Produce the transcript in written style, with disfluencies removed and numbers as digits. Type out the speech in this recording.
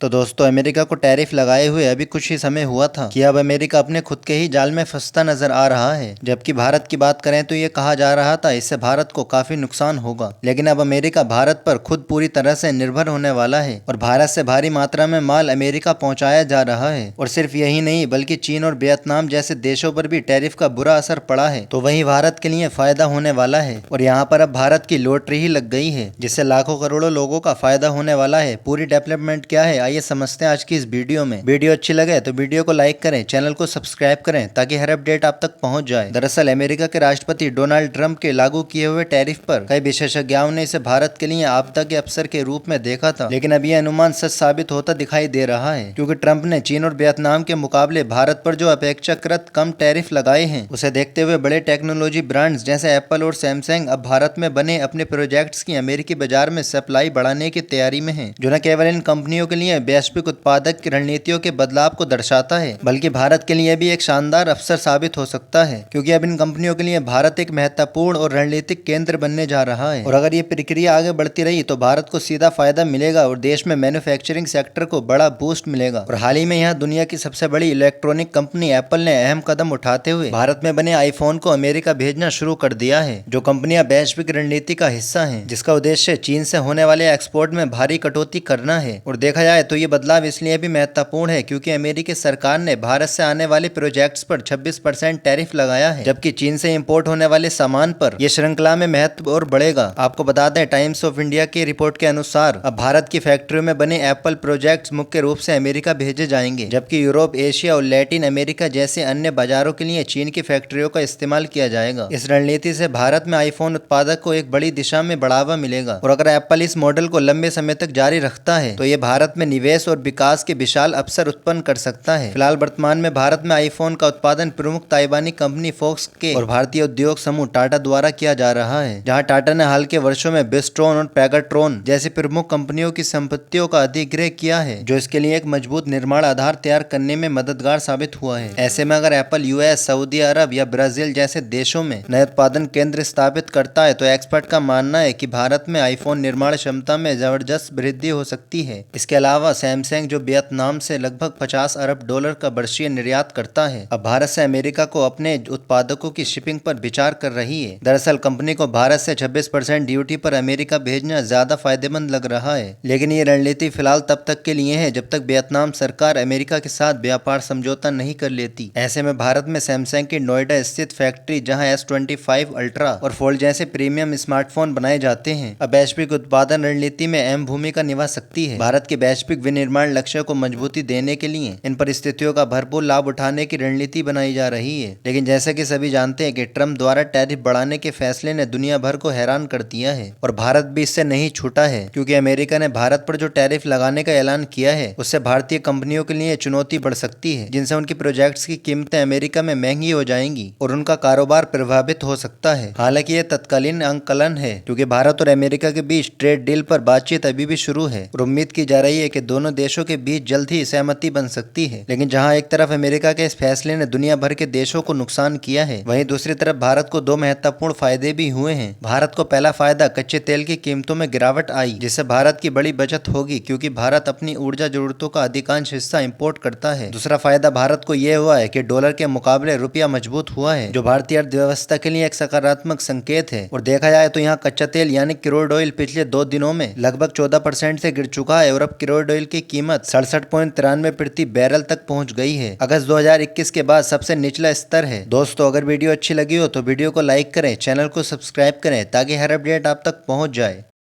तो दोस्तों अमेरिका को टैरिफ लगाए हुए अभी कुछ ही समय हुआ था कि अब अमेरिका अपने खुद के ही जाल में फंसता नजर आ रहा है। जबकि भारत की बात करें तो ये कहा जा रहा था इससे भारत को काफी नुकसान होगा, लेकिन अब अमेरिका भारत पर खुद पूरी तरह से निर्भर होने वाला है और भारत से भारी मात्रा में माल अमेरिका पहुंचाया जा रहा है। और सिर्फ यही नहीं बल्कि चीन और वियतनाम जैसे देशों पर भी टैरिफ का बुरा असर पड़ा है, तो वही भारत के लिए फायदा होने वाला है। और यहाँ पर अब भारत की लॉटरी ही लग गई है जिससे लाखों करोड़ों लोगों का फायदा होने वाला है। पूरी डेवलपमेंट क्या है आइए समझते हैं आज की इस वीडियो में। वीडियो अच्छी लगे तो वीडियो को लाइक करें, चैनल को सब्सक्राइब करें ताकि हर अपडेट आप तक पहुंच जाए। दरअसल अमेरिका के राष्ट्रपति डोनाल्ड ट्रंप के लागू किए हुए टैरिफ पर कई विशेषज्ञों ने इसे भारत के लिए आपदा के अवसर के रूप में देखा था, लेकिन अब यह अनुमान सच साबित होता दिखाई दे रहा है, क्योंकि ट्रंप ने चीन और वियतनाम के मुकाबले भारत पर जो अपेक्षाकृत कम टैरिफ लगाए हैं उसे देखते हुए बड़े टेक्नोलॉजी ब्रांड्स जैसे एप्पल और सैमसंग अब भारत में बने अपने प्रोजेक्ट्स की अमेरिकी बाजार में सप्लाई बढ़ाने की तैयारी में है, जो न केवल इन कंपनियों के लिए वैश्विक उत्पादक की रणनीतियों के बदलाव को दर्शाता है बल्कि भारत के लिए भी एक शानदार अवसर साबित हो सकता है, क्योंकि अब इन कंपनियों के लिए भारत एक महत्वपूर्ण और रणनीतिक केंद्र बनने जा रहा है। और अगर ये प्रक्रिया आगे बढ़ती रही तो भारत को सीधा फायदा मिलेगा और देश में मैन्युफैक्चरिंग सेक्टर को बड़ा बूस्ट मिलेगा। और हाल ही में यहाँ दुनिया की सबसे बड़ी इलेक्ट्रॉनिक कंपनी एप्पल ने अहम कदम उठाते हुए भारत में बने आईफोन को अमेरिका भेजना शुरू कर दिया है, जो कंपनियां वैश्विक रणनीति का हिस्सा है जिसका उद्देश्य चीन से होने वाले एक्सपोर्ट में भारी कटौती करना है। और देखा जाए तो ये बदलाव इसलिए भी महत्वपूर्ण है क्योंकि अमेरिकी सरकार ने भारत से आने वाले प्रोजेक्ट्स पर 26% टैरिफ लगाया है, जबकि चीन से इंपोर्ट होने वाले सामान पर यह श्रृंखला में महत्व और बढ़ेगा। आपको बता दें टाइम्स ऑफ इंडिया की रिपोर्ट के अनुसार अब भारत की फैक्ट्रियों में बने एप्पल प्रोजेक्ट्स मुख्य रूप से अमेरिका भेजे जाएंगे, जबकि यूरोप, एशिया और लैटिन अमेरिका जैसे अन्य बाजारों के लिए चीन की फैक्ट्रियों का इस्तेमाल किया जाएगा। इस रणनीति से भारत में आईफोन उत्पादक को एक बड़ी दिशा में बढ़ावा मिलेगा। और अगर एप्पल इस मॉडल को लंबे समय तक जारी रखता है तो ये भारत में निवेश और विकास के विशाल अवसर उत्पन्न कर सकता है। फिलहाल वर्तमान में भारत में आईफोन का उत्पादन प्रमुख ताइवानी कंपनी फोक्स के और भारतीय उद्योग समूह टाटा द्वारा किया जा रहा है, जहां टाटा ने हाल के वर्षों में बिस्ट्रॉन और पेगाट्रॉन जैसी प्रमुख कंपनियों की संपत्तियों का अधिग्रहण किया है, जो इसके लिए एक मजबूत निर्माण आधार तैयार करने में मददगार साबित हुआ है। ऐसे में अगर एप्पल यूएस, सऊदी अरब या ब्राजील जैसे देशों में नए उत्पादन केंद्र स्थापित करता है तो एक्सपर्ट का मानना है कि भारत में आईफोन निर्माण क्षमता में जबरदस्त वृद्धि हो सकती है। इसके अलावा सैमसंग जो वियतनाम से लगभग $50 अरब का वर्षीय निर्यात करता है, अब भारत से अमेरिका को अपने उत्पादकों की शिपिंग पर विचार कर रही है। दरअसल कंपनी को भारत से 26% ड्यूटी पर अमेरिका भेजना ज्यादा फायदेमंद लग रहा है, लेकिन ये रणनीति फिलहाल तब तक के लिए है जब तक वियतनाम सरकार अमेरिका के साथ व्यापार समझौता नहीं कर लेती। ऐसे में भारत में सैमसंग की नोएडा स्थित फैक्ट्री जहां S25 अल्ट्रा और फोल्ड जैसे प्रीमियम स्मार्टफोन बनाए जाते हैं, अब वैश्विक उत्पादन रणनीति में अहम भूमिका निभा सकती है। भारत के वैश्विक विनिर्माण लक्ष्यों को मजबूती देने के लिए इन परिस्थितियों का भरपूर लाभ उठाने की रणनीति बनाई जा रही है। लेकिन जैसे कि सभी जानते हैं कि ट्रंप द्वारा टैरिफ बढ़ाने के फैसले ने दुनिया भर को हैरान कर दिया है और भारत भी इससे नहीं छूटा है, क्योंकि अमेरिका ने भारत पर जो टैरिफ लगाने का ऐलान किया है उससे भारतीय कंपनियों के लिए चुनौती बढ़ सकती है, जिनसे उनकी प्रोजेक्ट्स की कीमतें अमेरिका में महंगी हो जाएंगी और उनका कारोबार प्रभावित हो सकता है। हालांकि यह तत्कालीन आंकलन है, क्योंकि भारत और अमेरिका के बीच ट्रेड डील पर बातचीत अभी भी शुरू है और उम्मीद की जा रही है कि दोनों देशों के बीच जल्द ही सहमति बन सकती है। लेकिन जहां एक तरफ अमेरिका के इस फैसले ने दुनिया भर के देशों को नुकसान किया है, वहीं दूसरी तरफ भारत को दो महत्वपूर्ण फायदे भी हुए हैं। भारत को पहला फायदा कच्चे तेल की कीमतों में गिरावट आई, जिससे भारत की बड़ी बचत होगी क्योंकि भारत अपनी ऊर्जा जरूरतों का अधिकांश हिस्सा इंपोर्ट करता है। दूसरा फायदा भारत को यह हुआ है कि डॉलर के मुकाबले रुपया मजबूत हुआ है, जो भारतीय अर्थव्यवस्था के लिए एक सकारात्मक संकेत है। और देखा जाए तो यहाँ कच्चा तेल यानी क्रूड ऑयल पिछले 2 दिनों में लगभग 14% से गिर चुका है और अब क्रूड ऑयल की कीमत 67.93 प्रति बैरल तक पहुंच गई है। अगस्त 2021 के बाद सबसे निचला स्तर है। दोस्तों अगर वीडियो अच्छी लगी हो तो वीडियो को लाइक करें, चैनल को सब्सक्राइब करें ताकि हर अपडेट आप तक पहुंच जाए।